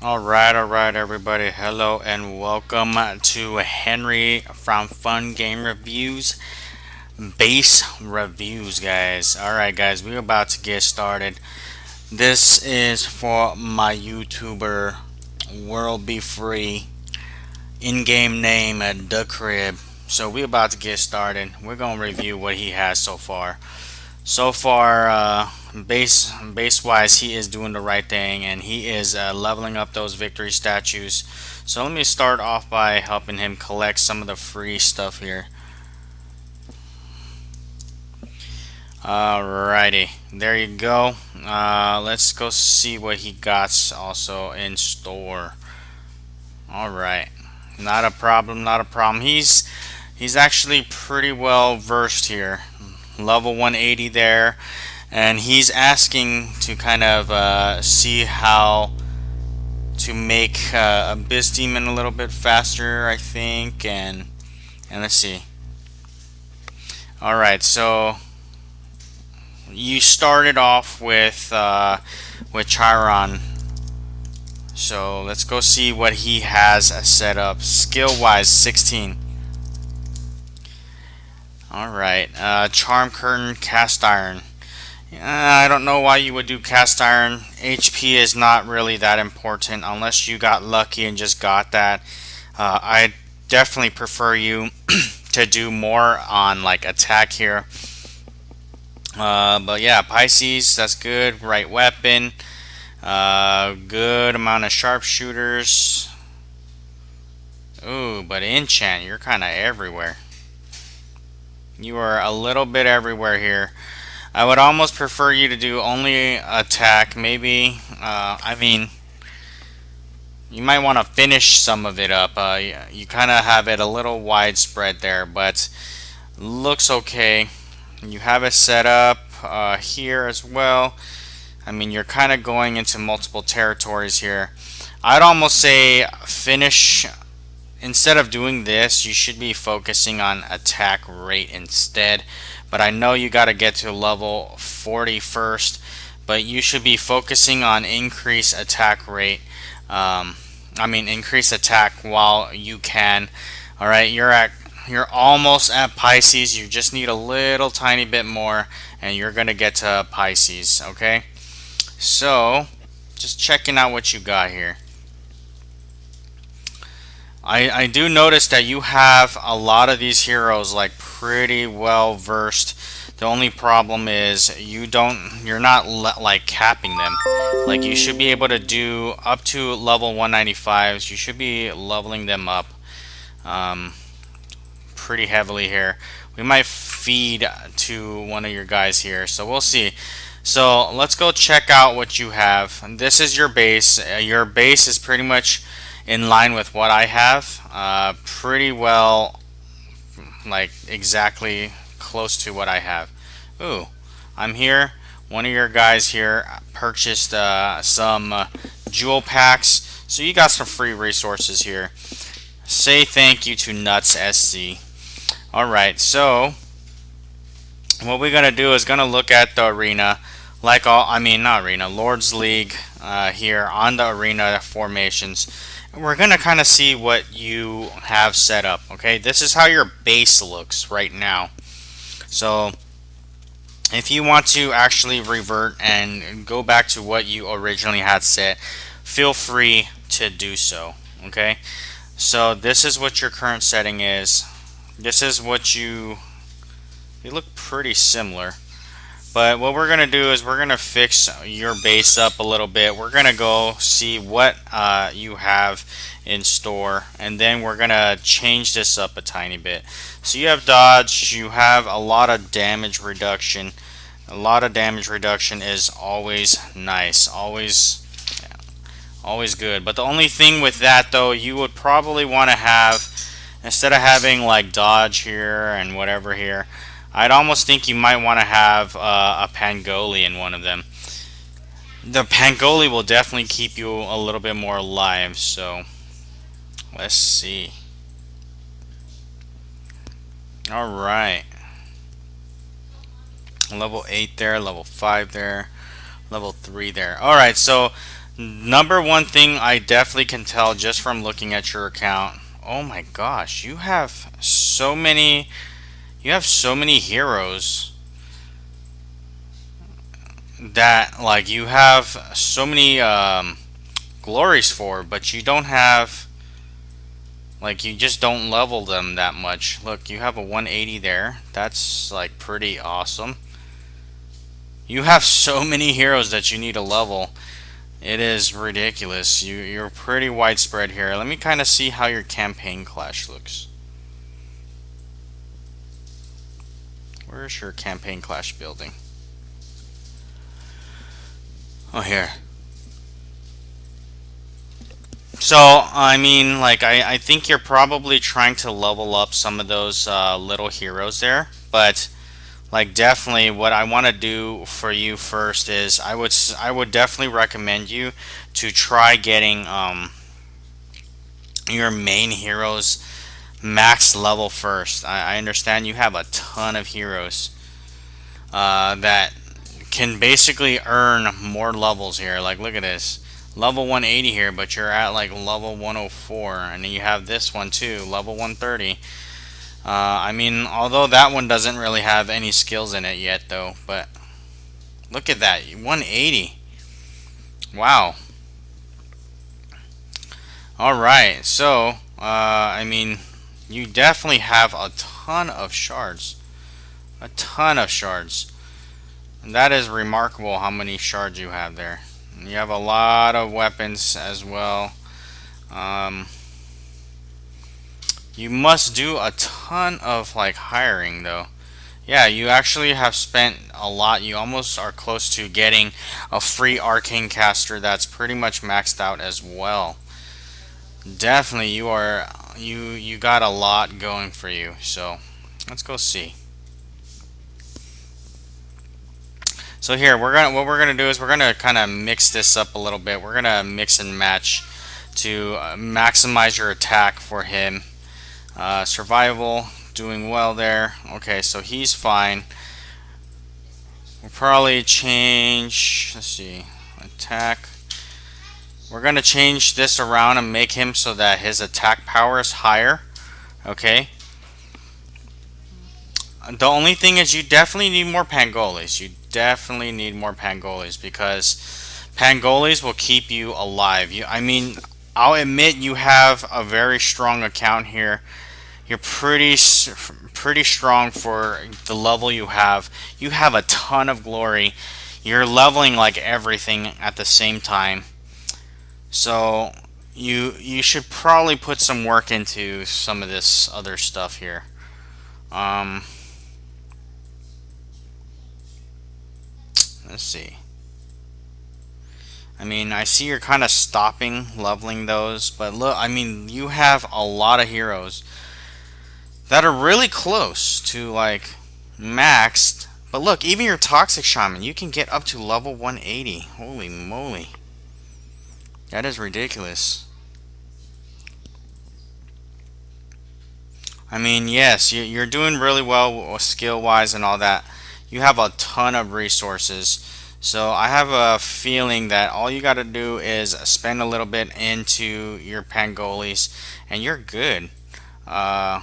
All right, everybody. Hello and welcome to Henry from Fun Game Reviews Base Reviews, guys. All right, guys, we're about to get started. This is for my YouTuber World Be Free in-game name at The Crib. So we're about to get started. We're gonna review what he has so far. So far, base wise, he is doing the right thing, and he is leveling up those victory statues. So let me start off by helping him collect some of the free stuff here. Alrighty, there you go. Let's go see what he got also in store. Alright, not a problem, not a problem. He's actually pretty well versed here. Level 180 there, and he's asking to kind of see how to make Abyss Demon a little bit faster, I think, and let's see. All right, so you started off with Chiron, so let's go see what he has set up. Skill wise, 16. Alright, Charm Curtain, Cast Iron. I don't know why you would do Cast Iron. HP is not really that important unless you got lucky and just got that. I definitely prefer you to do more on like attack here. But yeah, Pisces, that's good. Right weapon. Good amount of sharpshooters. Ooh, but enchant, you're kind of everywhere. You are a little bit everywhere here. I would almost prefer you to do only attack. Maybe, I mean, you might want to finish some of it up. You kind of have it a little widespread there, but looks okay. You have it set up here as well. I mean, you're kind of going into multiple territories here. I'd almost say finish. Instead of doing this, you should be focusing on attack rate instead. But I know you got to get to level 40 first. But you should be focusing on increase attack rate. Increase attack while you can. All right, you're almost at Pisces. You just need a little tiny bit more, and you're gonna get to Pisces. Okay, so just checking out what you got here. I do notice that you have a lot of these heroes like pretty well versed. The only problem is you're not like capping them. Like you should be able to do up to level 195s. You should be leveling them up pretty heavily here. We might feed to one of your guys here, so we'll see. So let's go check out what you have. This is your base. Your base is pretty much in line with what I have, pretty well, like exactly close to what I have. Ooh, I'm here. One of your guys here purchased some jewel packs, so you got some free resources here. Say thank you to Nuts SC. Alright, so what we're gonna do is gonna look at the arena, like not arena, Lord's League here on the arena formations. We're gonna kind of see what you have set up. Okay, this is how your base looks right now. So if you want to actually revert and go back to what you originally had set, feel free to do so. Okay, so this is what your current setting is. This is what you look pretty similar. But what we're going to do is we're going to fix your base up a little bit. We're going to go see what you have in store, and then we're going to change this up a tiny bit. So you have dodge, you have a lot of damage reduction. A lot of damage reduction is always nice, always good. But the only thing with that though, you would probably want to have, instead of having like dodge here and whatever here, I'd almost think you might want to have a Pangoli in one of them. The Pangoli will definitely keep you a little bit more alive, so let's see. Alright. Level 8 there, level 5 there, level 3 there. Alright, so Number one thing I definitely can tell just from looking at your account. Oh my gosh, you have so many heroes that like you have so many glories for, but you don't have, like, you just don't level them that much. Look, you have a 180 there. That's like pretty awesome. You have so many heroes that you need to level. It is ridiculous. You're pretty widespread here. Let me kind of see how your campaign clash looks. Where's your campaign clash building? Oh, here. So, I mean, like, I think you're probably trying to level up some of those little heroes there, but like definitely what I want to do for you first is I would definitely recommend you to try getting your main heroes max level first. I understand you have a ton of heroes that can basically earn more levels here. Like, look at this. Level 180 here, but you're at like level 104, and then you have this one too, level 130. I mean, although that one doesn't really have any skills in it yet, though. But look at that, 180. Wow. All right. So, I mean, you definitely have a ton of shards. A ton of shards. And that is remarkable how many shards you have there. And you have a lot of weapons as well. Um, you must do a ton of like hiring though. Yeah, you actually have spent a lot. You almost are close to getting a free arcane caster that's pretty much maxed out as well. Definitely, you got a lot going for you. So let's go see. So here what we're gonna do is we're gonna kind of mix this up a little bit. We're gonna mix and match to maximize your attack for him. Survival, doing well there. Okay, so he's fine. We'll probably change, let's see, attack. We're going to change this around and make him so that his attack power is higher. Okay. The only thing is you definitely need more Pangolis. You definitely need more Pangolis because Pangolis will keep you alive. I mean, I'll admit you have a very strong account here. You're pretty strong for the level you have. You have a ton of glory. You're leveling like everything at the same time. So you should probably put some work into some of this other stuff here. Um, let's see. I mean, I see you're kind of stopping leveling those, but look, I mean, you have a lot of heroes that are really close to like maxed. But look, even your toxic shaman, you can get up to level 180. Holy moly. That is ridiculous. I mean, yes, you're doing really well skill wise and all that. You have a ton of resources. So I have a feeling that all you got to do is spend a little bit into your Pangolis and you're good. Uh,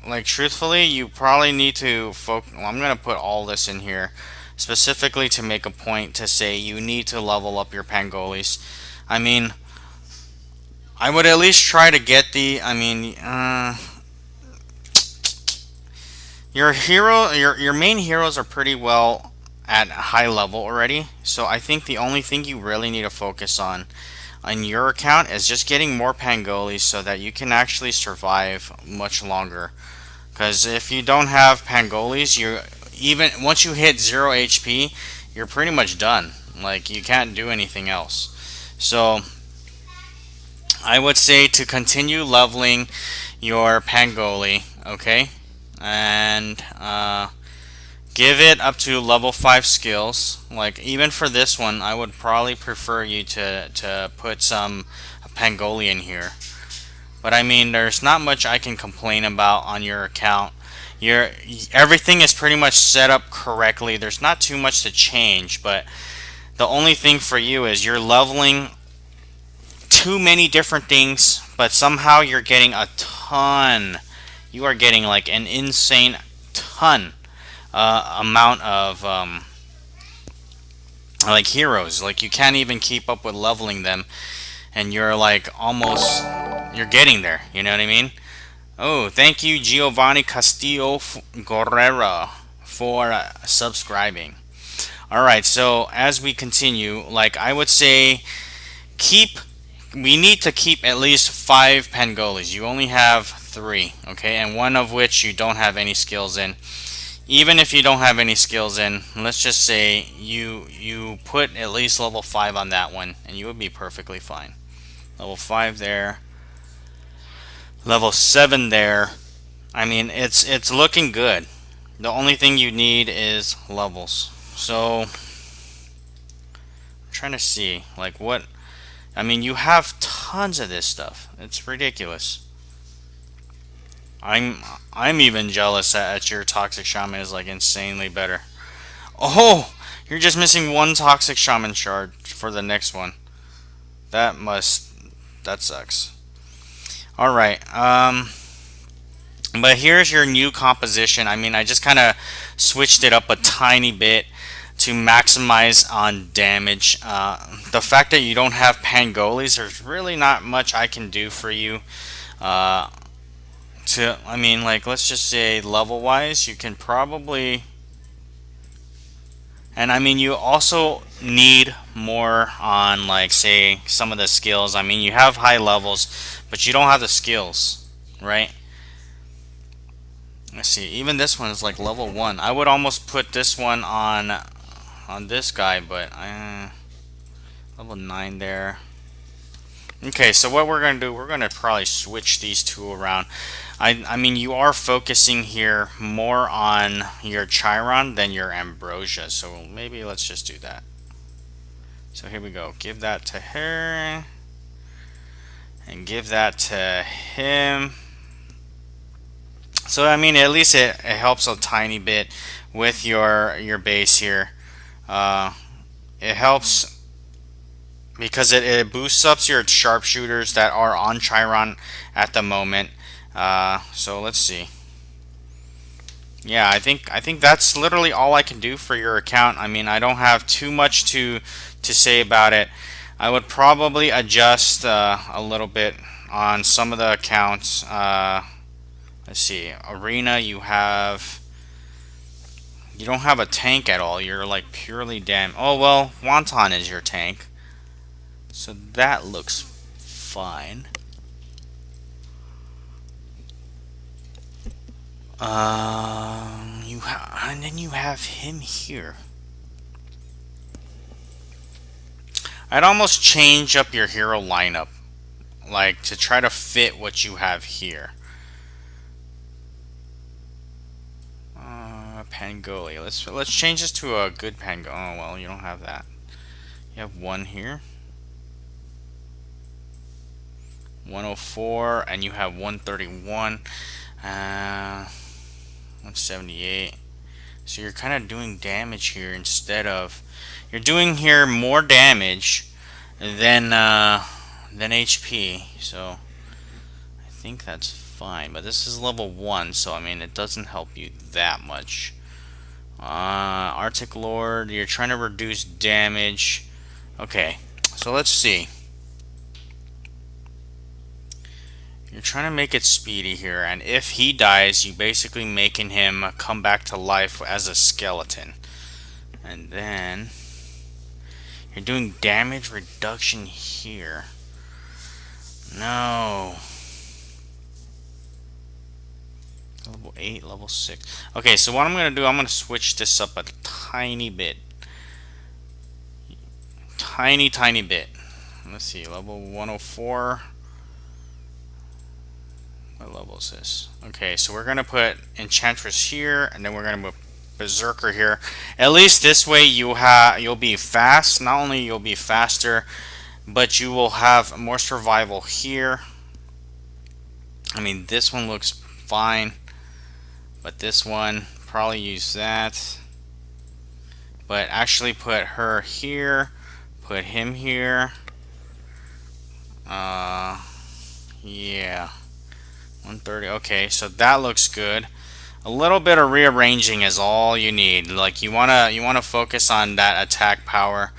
like truthfully, you probably need to focus. Well, I'm gonna put all this in here specifically to make a point to say you need to level up your Pangolis. I mean, I would at least try to get the. I mean, your main heroes are pretty well at high level already. So I think the only thing you really need to focus on your account is just getting more Pangolis so that you can actually survive much longer. Because if you don't have Pangolis, you even once you hit 0 HP, you're pretty much done. Like you can't do anything else. So I would say to continue leveling your Pangoli, okay, and give it up to level 5 skills. Like even for this one, I would probably prefer you to put some Pangoli in here. But I mean, there's not much I can complain about on your account. Everything is pretty much set up correctly. There's not too much to change, but The only thing for you is you're leveling too many different things, but somehow you're getting a ton. You are getting like an insane ton amount of like heroes. Like you can't even keep up with leveling them, and you're like almost you're getting there. You know what I mean? Oh, thank you, Giovanni Castillo Guerrera, for subscribing. All right, so as we continue, like I would say, keep. We need to keep at least 5 Pangolis. You only have 3, okay, and one of which you don't have any skills in. Even if you don't have any skills in, let's just say you put at least level 5 on that one, and you would be perfectly fine. Level 5 there, level 7 there. I mean, it's looking good. The only thing you need is levels. So I'm trying to see like what. I mean, you have tons of this stuff. It's ridiculous. I'm even jealous that your toxic shaman is like insanely better. Oh, you're just missing 1 toxic shaman shard for the next one. That sucks. All right. But here's your new composition. I mean, I just kind of switched it up a tiny bit to maximize on damage. The fact that you don't have Pangolis, there's really not much I can do for you. I mean, like, let's just say level-wise, you can probably... And I mean, you also need more on, like, say, some of the skills. I mean, you have high levels, but you don't have the skills, right? Let's see, even this one is like level 1. I would almost put this one on this guy, but level 9 there. Okay, so what we're gonna do, we're gonna probably switch these two around. I mean, you are focusing here more on your Chiron than your Ambrosia, so maybe let's just do that. So here we go. Give that to her, and give that to him. So I mean, at least it helps a tiny bit with your base here. It helps because it boosts up your sharpshooters that are on Chiron at the moment. So let's see. Yeah, I think that's literally all I can do for your account. I mean, I don't have too much to say about it. I would probably adjust a little bit on some of the accounts. Let's see. Arena, you don't have a tank at all. You're like purely damn. Oh well, Wonton is your tank, so that looks fine. And then you have him here. I'd almost change up your hero lineup, like to try to fit what you have here. Pangoli. Let's change this to a good Pangoli. Oh well, you don't have that. You have 1 here, 104, and you have 131, 178. So you're kind of doing damage here instead of you're doing here more damage than HP. So I think that's fine. But this is level 1, so I mean it doesn't help you that much. Arctic Lord, you're trying to reduce damage. Okay, so let's see. You're trying to make it speedy here, and if he dies, you basically making him come back to life as a skeleton. And then you're doing damage reduction here. No. Level 8, level 6. Okay, so what I'm going to do, I'm going to switch this up a tiny bit. Tiny bit. Let's see, level 104. What level is this? Okay, so we're going to put Enchantress here, and then we're going to put Berserker here. At least this way you'll be fast. Not only you'll be faster, but you will have more survival here. I mean, this one looks fine. But this one, probably use that. but actually put her here, put him here. Yeah, 130. Okay, so that looks good. A little bit of rearranging is all you need. Like you wanna focus on that attack power.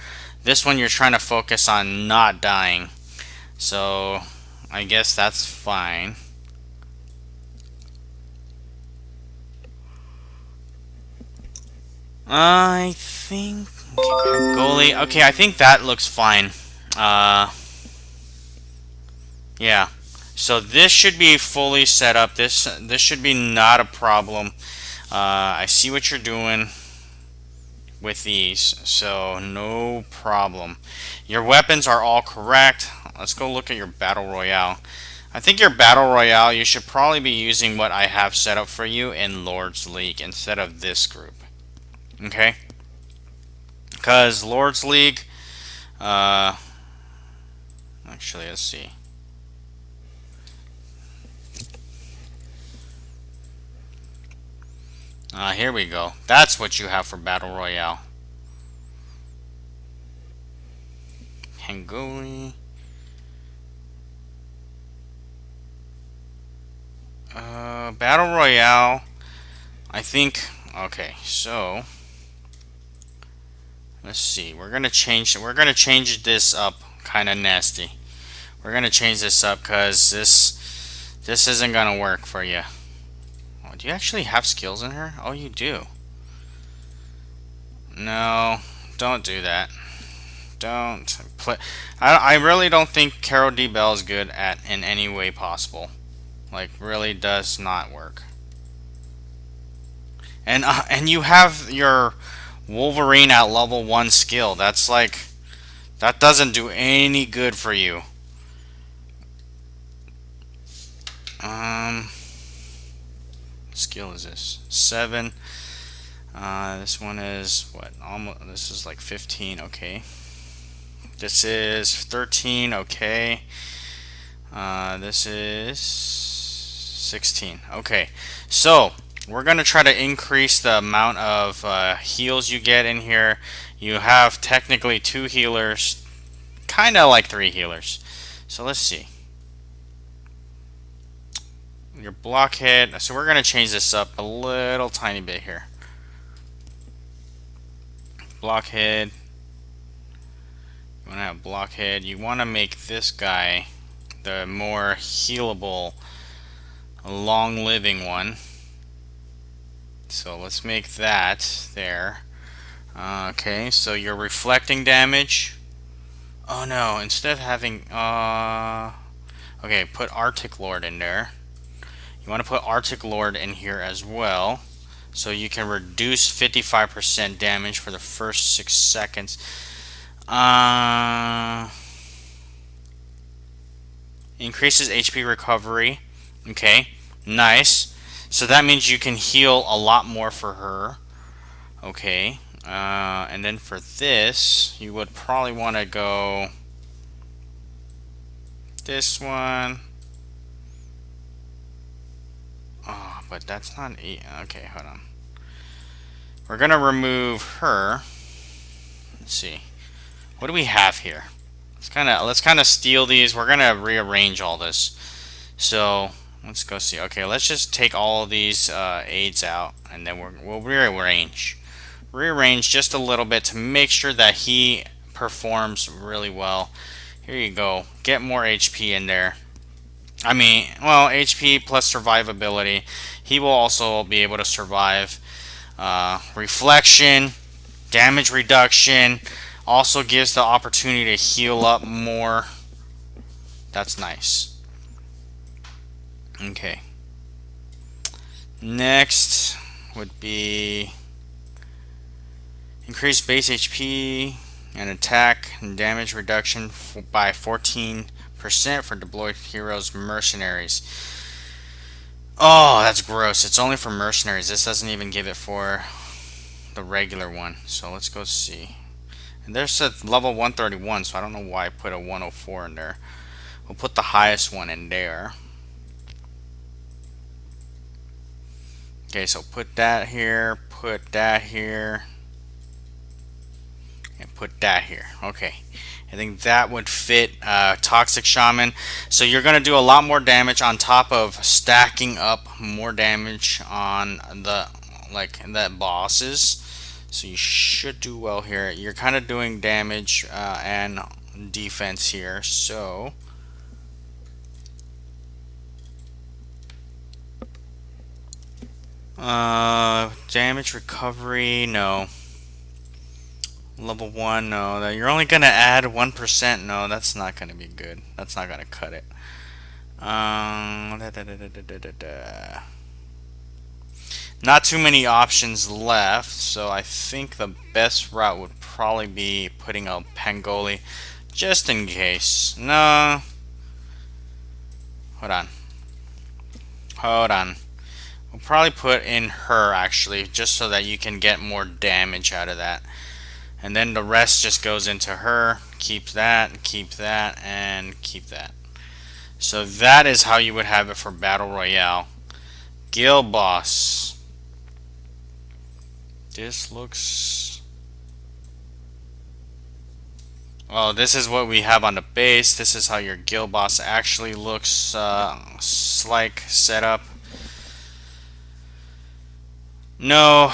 This one you're trying to focus on not dying. So I guess that's fine. I think goalie. Okay, I think that looks fine. Yeah. So this should be fully set up. This should be not a problem. I see what you're doing with these, so no problem. Your weapons are all correct. Let's go look at your battle royale. I think your battle royale, you should probably be using what I have set up for you in Lord's League instead of this group. Okay? Because Lord's League, actually, let's see. Here we go. That's what you have for Battle Royale. Hangoli. Battle Royale. I think. Okay, so let's see. We're gonna change this up, kind of nasty. We're gonna change this up because this isn't gonna work for you. Oh, do you actually have skills in her? Oh, you do. No, don't do that. Don't play. I really don't think Carol D. Bell is good at in any way possible. Like, really does not work. And you have your Wolverine at level 1 skill. That's like, that doesn't do any good for you. What skill is this? 7. This one is what? Almost. This is like 15. Okay. This is 13. Okay. This is 16. Okay. So we're gonna try to increase the amount of heals you get in here. You have technically 2 healers, kind of like 3 healers. So let's see. Your blockhead. So we're gonna change this up a little tiny bit here. Blockhead. You want to have blockhead. You want to make this guy the more healable, long-living one. So let's make that there. Okay, so you're reflecting damage. Oh no! Instead of having okay, put Arctic Lord in there. You want to put Arctic Lord in here as well, so you can reduce 55% damage for the first 6 seconds. Increases HP recovery. Okay, nice. So that means you can heal a lot more for her. Okay, and then for this, you would probably want to go this one. Oh, but that's not okay, hold on. We're gonna remove her. Let's see. What do we have here? Let's kind of steal these. We're gonna rearrange all this. So let's go see. Okay, let's just take all of these aids out, and then we'll rearrange just a little bit to make sure that he performs really well. Here you go. Get more HP in there. I mean, well, HP plus survivability. He will also be able to survive. Reflection, damage reduction, also gives the opportunity to heal up more. That's nice. Okay. Next would be increase base HP and attack and damage reduction by 14% for deployed heroes mercenaries. Oh, that's gross. It's only for mercenaries. This doesn't even give it for the regular one. So let's go see. And there's a level 131, so I don't know why I put a 104 in there. We'll put the highest one in there. Okay, so put that here, put that here. and put that here. Okay, I think that would fit Toxic Shaman. So you're gonna do a lot more damage on top of stacking up more damage on the bosses. So you should do well here. You're kind of doing damage and defense here. So damage recovery, no. Level 1, no. You're only gonna add 1%. No, that's not gonna be good. That's not gonna cut it. Not too many options left, so I think the best route would probably be putting a Pangoli, just in case. No. Hold on. Hold on. We'll probably put in her, actually, just so that you can get more damage out of that. And then the rest just goes into her. Keep that, and keep that. So that is how you would have it for Battle Royale. Guild Boss. This looks... Oh, this is what we have on the base. This is how your Guild Boss actually looks like set up. No,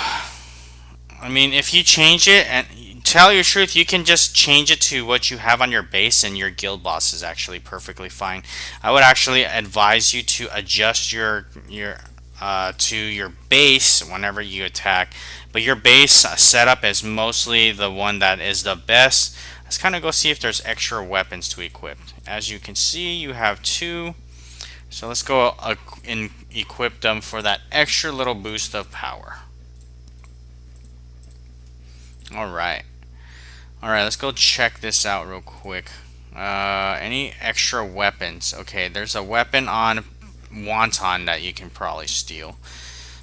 I mean, if you change it, and tell your truth, you can just change it to what you have on your base, and your Guild Boss is actually perfectly fine. I would actually advise you to adjust your to your base whenever you attack, but your base setup is mostly the one that is the best. Let's kind of go see if there's extra weapons to equip. As you can see, you have 2. So let's go and equip them for that extra little boost of power. Alright. Alright, let's go check this out real quick. Any extra weapons? Okay, there's a weapon on Wonton that you can probably steal.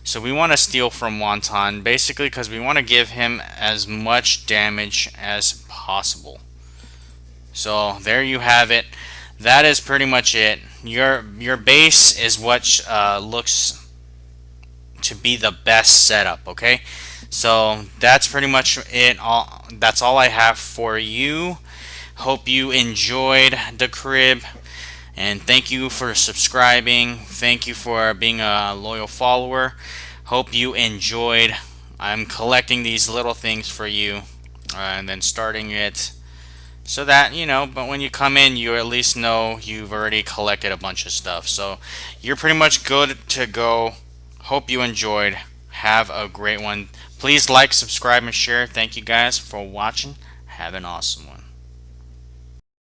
So we want to steal from Wonton, basically because we want to give him as much damage as possible. So there you have it. That is pretty much it. Your base is what looks to be the best setup, okay? So that's pretty much it. That's all I have for you. Hope you enjoyed the crib, and thank you for subscribing. Thank you for being a loyal follower. Hope you enjoyed. I'm collecting these little things for you, and then starting it so that, you know, but when you come in, you at least know you've already collected a bunch of stuff. So you're pretty much good to go. Hope you enjoyed. Have a great one. Please like, subscribe, and share. Thank you guys for watching. Have an awesome one.